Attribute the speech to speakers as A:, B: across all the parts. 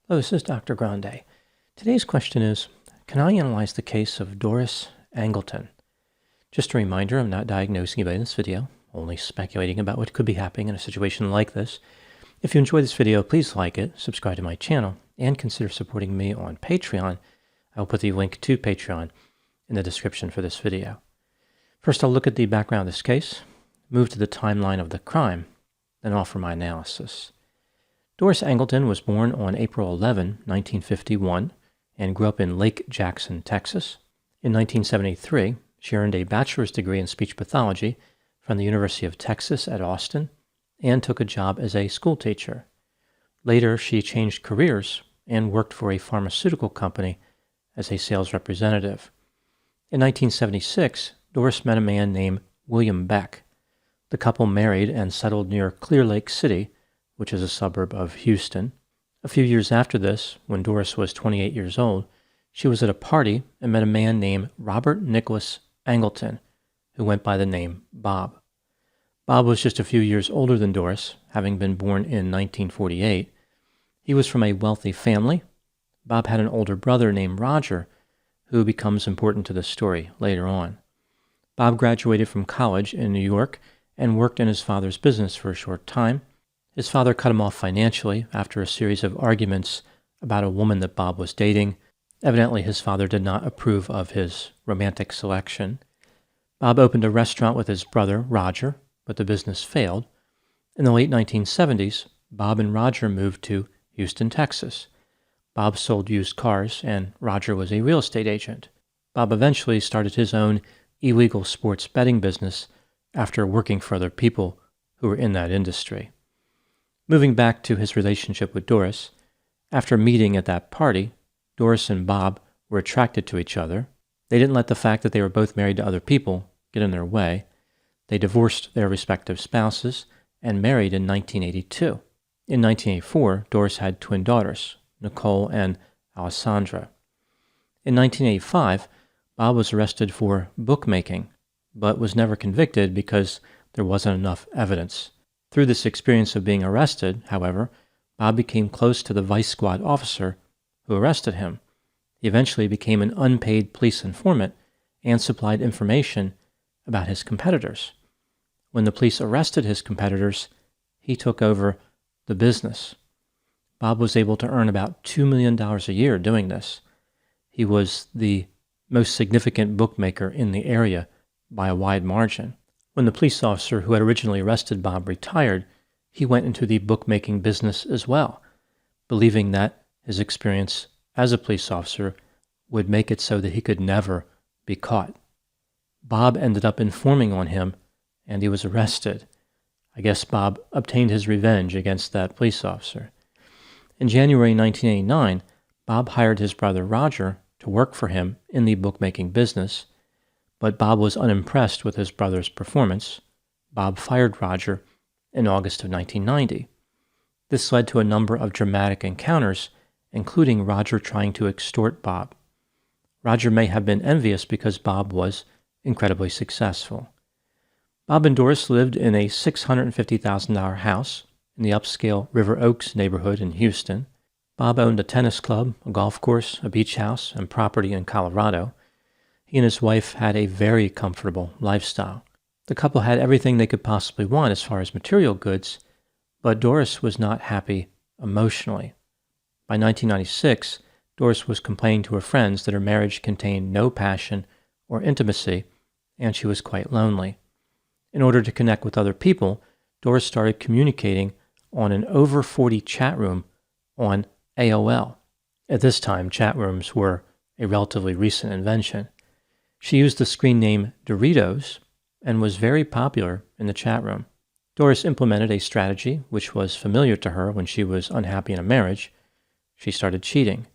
A: Hello, this is Dr. Grande. Today's question is, can I analyze the case of Doris Angleton? Just a reminder, I'm not diagnosing anybody in this video, only speculating about what could be happening in a situation like this. If you enjoy this video, please like it, subscribe to my channel, and consider supporting me on Patreon. I'll put the link to Patreon in the description for this video. First, I'll look at the background of this case, move to the timeline of the crime, then offer my analysis. Doris Angleton was born on April 11, 1951, and grew up in Lake Jackson, Texas. In 1973, she earned a bachelor's degree in speech pathology from the University of Texas at Austin and took a job as a school teacher. Later, she changed careers and worked for a pharmaceutical company as a sales representative. In 1976, Doris met a man named William Beck. The couple married and settled near Clear Lake City, which is a suburb of Houston. A few years after this, when Doris was 28 years old, she was at a party and met a man named Robert Nicholas Angleton, who went by the name Bob. Bob was just a few years older than Doris, having been born in 1948. He was from a wealthy family. Bob had an older brother named Roger, who becomes important to the story later on. Bob graduated from college in New York and worked in his father's business for a short time. His father cut him off financially after a series of arguments about a woman that Bob was dating. Evidently, his father did not approve of his romantic selection. Bob opened a restaurant with his brother, Roger, but the business failed. In the late 1970s, Bob and Roger moved to Houston, Texas. Bob sold used cars, and Roger was a real estate agent. Bob eventually started his own illegal sports betting business after working for other people who were in that industry. Moving back to his relationship with Doris, after meeting at that party, Doris and Bob were attracted to each other. They didn't let the fact that they were both married to other people get in their way. They divorced their respective spouses and married in 1982. In 1984, Doris had twin daughters, Nicole and Alessandra. In 1985, Bob was arrested for bookmaking, but was never convicted because there wasn't enough evidence. Through this experience of being arrested, however, Bob became close to the vice squad officer who arrested him. He eventually became an unpaid police informant and supplied information about his competitors. When the police arrested his competitors, he took over the business. Bob was able to earn about $2 million a year doing this. He was the most significant bookmaker in the area by a wide margin. When the police officer who had originally arrested Bob retired, he went into the bookmaking business as well, believing that his experience as a police officer would make it so that he could never be caught. Bob ended up informing on him, and he was arrested. I guess Bob obtained his revenge against that police officer. In January 1989, Bob hired his brother Roger to work for him in the bookmaking business, but Bob was unimpressed with his brother's performance. Bob fired Roger in August of 1990. This led to a number of dramatic encounters, including Roger trying to extort Bob. Roger may have been envious because Bob was incredibly successful. Bob and Doris lived in a $650,000 house in the upscale River Oaks neighborhood in Houston. Bob owned a tennis club, a golf course, a beach house, and property in Colorado. He and his wife had a very comfortable lifestyle. The couple had everything they could possibly want as far as material goods, but Doris was not happy emotionally. By 1996, Doris was complaining to her friends that her marriage contained no passion or intimacy, and she was quite lonely. In order to connect with other people, Doris started communicating on an over 40 chat room on AOL. At this time, chat rooms were a relatively recent invention. She used the screen name Doritos and was very popular in the chat room. Doris implemented a strategy which was familiar to her when she was unhappy in a marriage. She started cheating.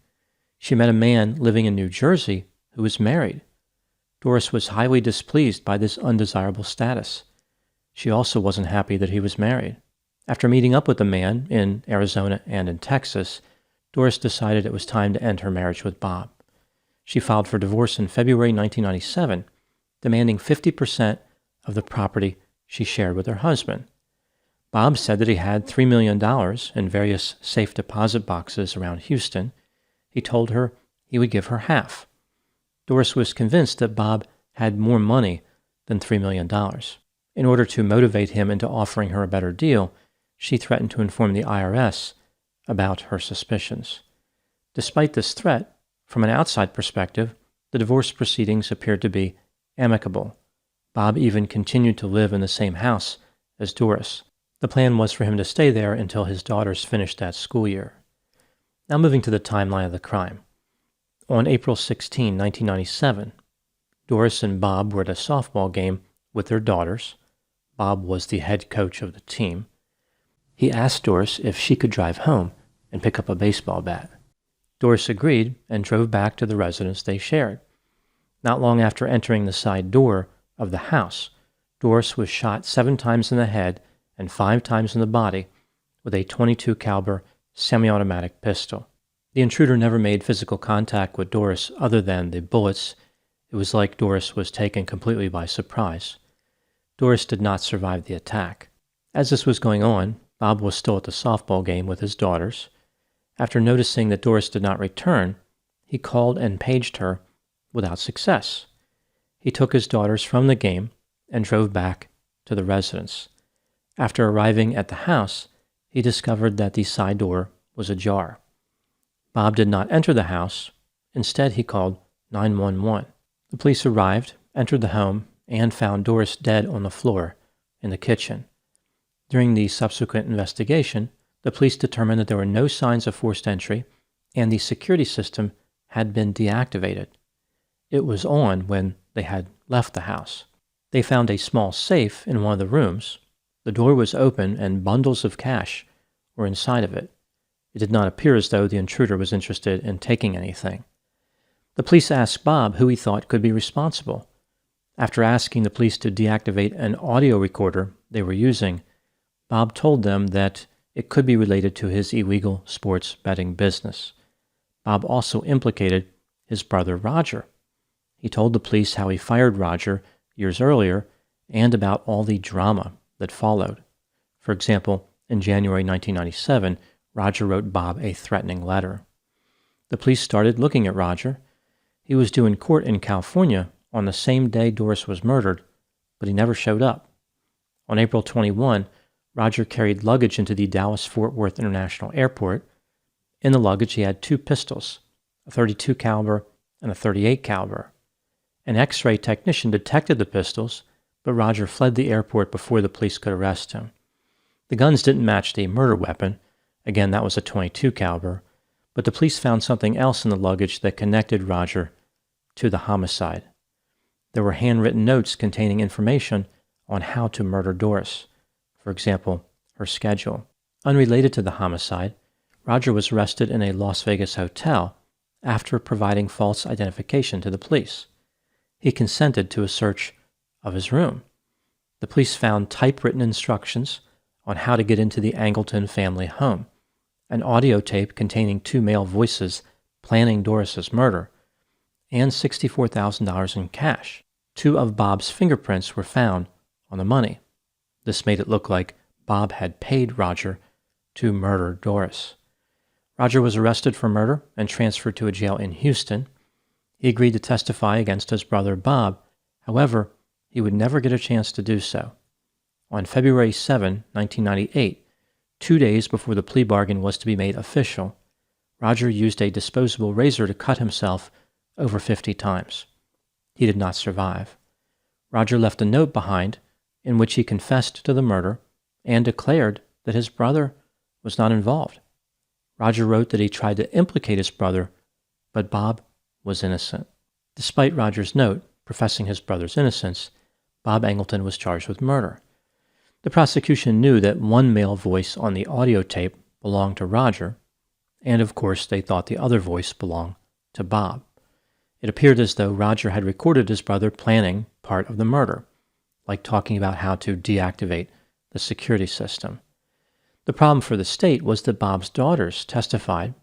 A: She met a man living in New Jersey who was married. Doris was highly displeased by this undesirable status. She also wasn't happy that he was married. After meeting up with the man in Arizona and in Texas, Doris decided it was time to end her marriage with Bob. She filed for divorce in February 1997, demanding 50% of the property she shared with her husband. Bob said that he had $3 million in various safe deposit boxes around Houston. He told her he would give her half. Doris was convinced that Bob had more money than $3 million. In order to motivate him into offering her a better deal, she threatened to inform the IRS about her suspicions. Despite this threat, from an outside perspective, the divorce proceedings appeared to be amicable. Bob even continued to live in the same house as Doris. The plan was for him to stay there until his daughters finished that school year. Now moving to the timeline of the crime. On April 16, 1997, Doris and Bob were at a softball game with their daughters. Bob was the head coach of the team. He asked Doris if she could drive home and pick up a baseball bat. Doris agreed and drove back to the residence they shared. Not long after entering the side door of the house, Doris was shot 7 times in the head and 5 times in the body with a .22 caliber semi-automatic pistol. The intruder never made physical contact with Doris other than the bullets. It was like Doris was taken completely by surprise. Doris did not survive the attack. As this was going on, Bob was still at the softball game with his daughters. After noticing that Doris did not return, he called and paged her without success. He took his daughters from the game and drove back to the residence. After arriving at the house, he discovered that the side door was ajar. Bob did not enter the house. Instead, he called 911. The police arrived, entered the home, and found Doris dead on the floor in the kitchen. During the subsequent investigation, the police determined that there were no signs of forced entry and the security system had been deactivated. It was on when they had left the house. They found a small safe in one of the rooms. The door was open and bundles of cash were inside of it. It did not appear as though the intruder was interested in taking anything. The police asked Bob who he thought could be responsible. After asking the police to deactivate an audio recorder they were using, Bob told them that it could be related to his illegal sports betting business. Bob also implicated his brother Roger. He told the police how he fired Roger years earlier and about all the drama that followed. For example, in January 1997, Roger wrote Bob a threatening letter. The police started looking at Roger. He was due in court in California on the same day Doris was murdered, but he never showed up. On April 21, Roger carried luggage into the Dallas-Fort Worth International Airport. In the luggage, he had 2 pistols, a .32 caliber and a .38 caliber. An X-ray technician detected the pistols, but Roger fled the airport before the police could arrest him. The guns didn't match the murder weapon. Again, that was a .22 caliber, but the police found something else in the luggage that connected Roger to the homicide. There were handwritten notes containing information on how to murder Doris. For example, her schedule. Unrelated to the homicide, Roger was arrested in a Las Vegas hotel after providing false identification to the police. He consented to a search of his room. The police found typewritten instructions on how to get into the Angleton family home, an audio tape containing 2 male voices planning Doris's murder, and $64,000 in cash. 2 of Bob's fingerprints were found on the money. This made it look like Bob had paid Roger to murder Doris. Roger was arrested for murder and transferred to a jail in Houston. He agreed to testify against his brother Bob. However, he would never get a chance to do so. On February 7, 1998, 2 days before the plea bargain was to be made official, Roger used a disposable razor to cut himself over 50 times. He did not survive. Roger left a note behind in which he confessed to the murder and declared that his brother was not involved. Roger wrote that he tried to implicate his brother, but Bob was innocent. Despite Roger's note professing his brother's innocence, Bob Angleton was charged with murder. The prosecution knew that 1 male voice on the audio tape belonged to Roger, and of course they thought the other voice belonged to Bob. It appeared as though Roger had recorded his brother planning part of the murder, like talking about how to deactivate the security system. The problem for the state was that Bob's daughters testified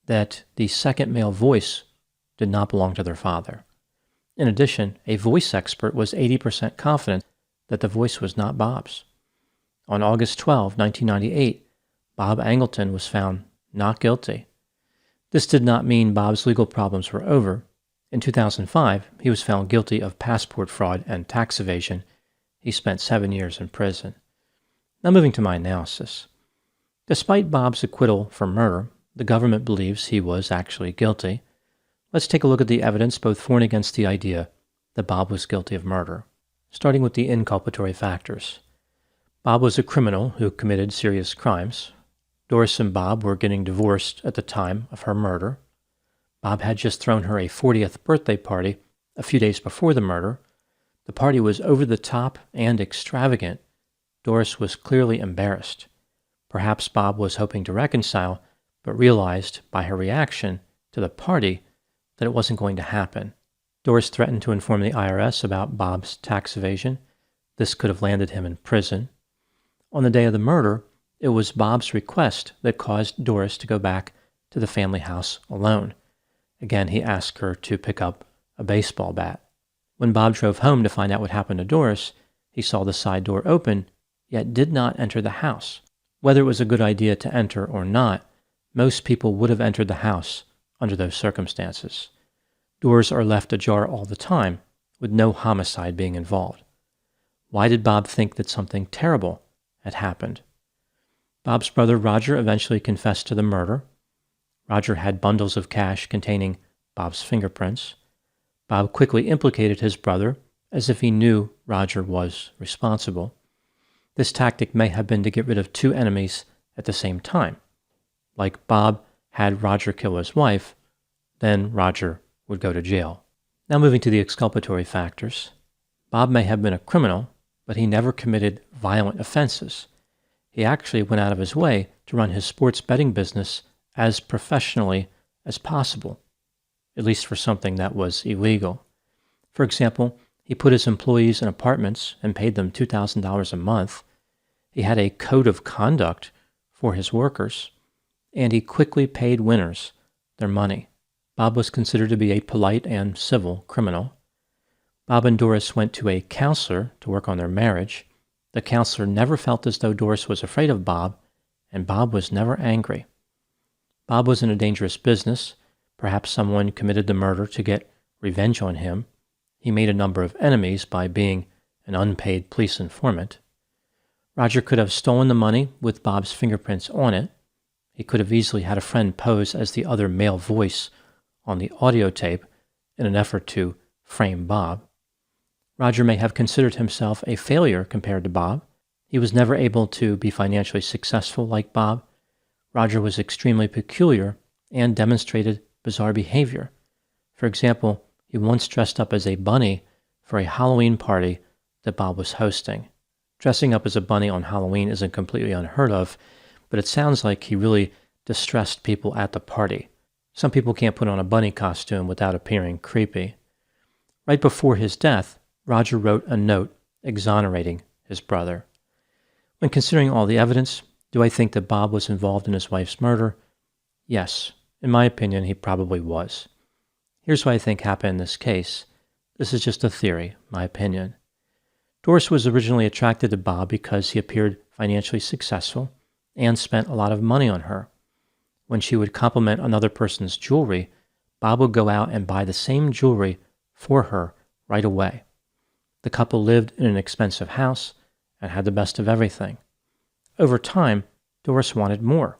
A: that the second male voice did not belong to their father. In addition, a voice expert was 80% confident that the voice was not Bob's. On August 12, 1998, Bob Angleton was found not guilty. This did not mean Bob's legal problems were over. In 2005, he was found guilty of passport fraud and tax evasion. He spent 7 years in prison. Now moving to my analysis. Despite Bob's acquittal for murder, the government believes he was actually guilty. Let's take a look at the evidence both for and against the idea that Bob was guilty of murder, starting with the inculpatory factors. Bob was a criminal who committed serious crimes. Doris and Bob were getting divorced at the time of her murder. Bob had just thrown her a 40th birthday party a few days before the murder. The party was over the top and extravagant. Doris was clearly embarrassed. Perhaps Bob was hoping to reconcile, but realized by her reaction to the party that it wasn't going to happen. Doris threatened to inform the IRS about Bob's tax evasion. This could have landed him in prison. On the day of the murder, it was Bob's request that caused Doris to go back to the family house alone. Again, he asked her to pick up a baseball bat. When Bob drove home to find out what happened to Doris, he saw the side door open, yet did not enter the house. Whether it was a good idea to enter or not, most people would have entered the house under those circumstances. Doors are left ajar all the time, with no homicide being involved. Why did Bob think that something terrible had happened? Bob's brother Roger eventually confessed to the murder. Roger had bundles of cash containing Bob's fingerprints. Bob quickly implicated his brother as if he knew Roger was responsible. This tactic may have been to get rid of two enemies at the same time. Like Bob had Roger kill his wife, then Roger would go to jail. Now moving to the exculpatory factors. Bob may have been a criminal, but he never committed violent offenses. He actually went out of his way to run his sports betting business as professionally as possible, at least for something that was illegal. For example, he put his employees in apartments and paid them $2,000 a month. He had a code of conduct for his workers, and he quickly paid winners their money. Bob was considered to be a polite and civil criminal. Bob and Doris went to a counselor to work on their marriage. The counselor never felt as though Doris was afraid of Bob, and Bob was never angry. Bob was in a dangerous business. Perhaps someone committed the murder to get revenge on him. He made a number of enemies by being an unpaid police informant. Roger could have stolen the money with Bob's fingerprints on it. He could have easily had a friend pose as the other male voice on the audio tape in an effort to frame Bob. Roger may have considered himself a failure compared to Bob. He was never able to be financially successful like Bob. Roger was extremely peculiar and demonstrated bizarre behavior. For example, he once dressed up as a bunny for a Halloween party that Bob was hosting. Dressing up as a bunny on Halloween isn't completely unheard of, but it sounds like he really distressed people at the party. Some people can't put on a bunny costume without appearing creepy. Right before his death, Roger wrote a note exonerating his brother. When considering all the evidence, do I think that Bob was involved in his wife's murder? Yes. In my opinion, he probably was. Here's what I think happened in this case. This is just a theory, my opinion. Doris was originally attracted to Bob because he appeared financially successful and spent a lot of money on her. When she would compliment another person's jewelry, Bob would go out and buy the same jewelry for her right away. The couple lived in an expensive house and had the best of everything. Over time, Doris wanted more.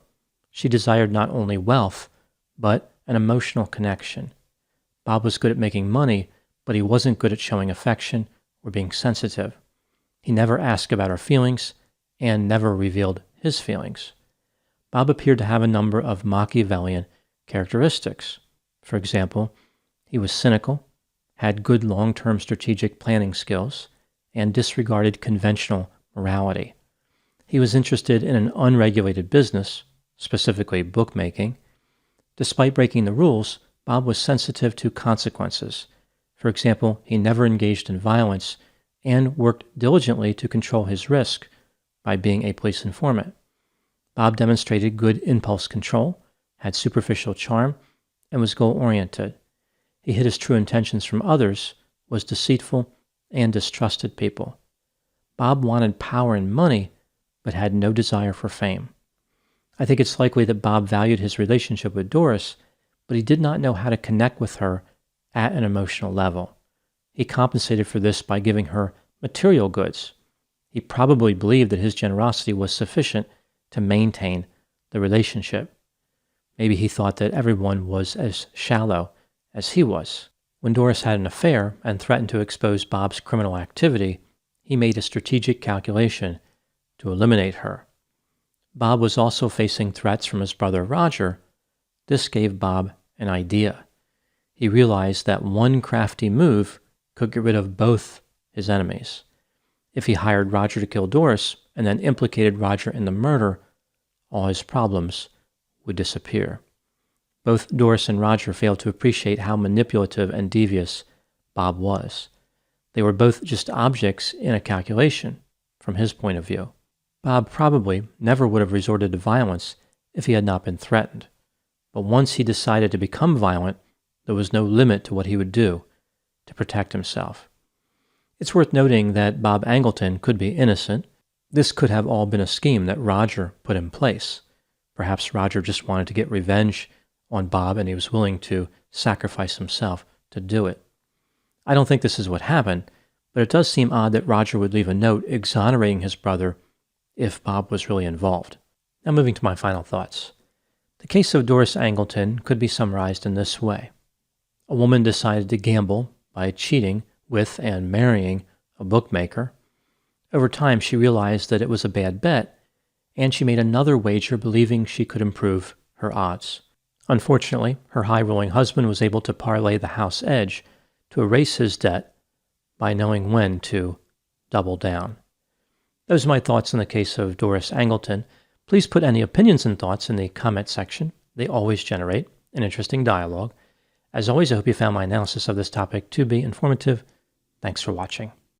A: She desired not only wealth, but an emotional connection. Bob was good at making money, but he wasn't good at showing affection or being sensitive. He never asked about her feelings and never revealed his feelings. Bob appeared to have a number of Machiavellian characteristics. For example, he was cynical, had good long-term strategic planning skills, and disregarded conventional morality. He was interested in an unregulated business, specifically bookmaking. Despite breaking the rules, Bob was sensitive to consequences. For example, he never engaged in violence and worked diligently to control his risk by being a police informant. Bob demonstrated good impulse control, had superficial charm, and was goal-oriented. He hid his true intentions from others, was deceitful, and distrusted people. Bob wanted power and money, but had no desire for fame. I think it's likely that Bob valued his relationship with Doris, but he did not know how to connect with her at an emotional level. He compensated for this by giving her material goods. He probably believed that his generosity was sufficient to maintain the relationship. Maybe he thought that everyone was as shallow as he was. When Doris had an affair and threatened to expose Bob's criminal activity, he made a strategic calculation to eliminate her. Bob was also facing threats from his brother Roger. This gave Bob an idea. He realized that one crafty move could get rid of both his enemies. If he hired Roger to kill Doris and then implicated Roger in the murder, all his problems would disappear. Both Doris and Roger failed to appreciate how manipulative and devious Bob was. They were both just objects in a calculation, from his point of view. Bob probably never would have resorted to violence if he had not been threatened. But once he decided to become violent, there was no limit to what he would do to protect himself. It's worth noting that Bob Angleton could be innocent. This could have all been a scheme that Roger put in place. Perhaps Roger just wanted to get revenge on Bob and he was willing to sacrifice himself to do it. I don't think this is what happened, but it does seem odd that Roger would leave a note exonerating his brother if Bob was really involved. Now moving to my final thoughts. The case of Doris Angleton could be summarized in this way. A woman decided to gamble by cheating with and marrying a bookmaker. Over time, she realized that it was a bad bet, and she made another wager believing she could improve her odds. Unfortunately, her high-rolling husband was able to parlay the house edge to erase his debt by knowing when to double down. Those are my thoughts in the case of Doris Angleton. Please put any opinions and thoughts in the comment section. They always generate an interesting dialogue. As always, I hope you found my analysis of this topic to be informative. Thanks for watching.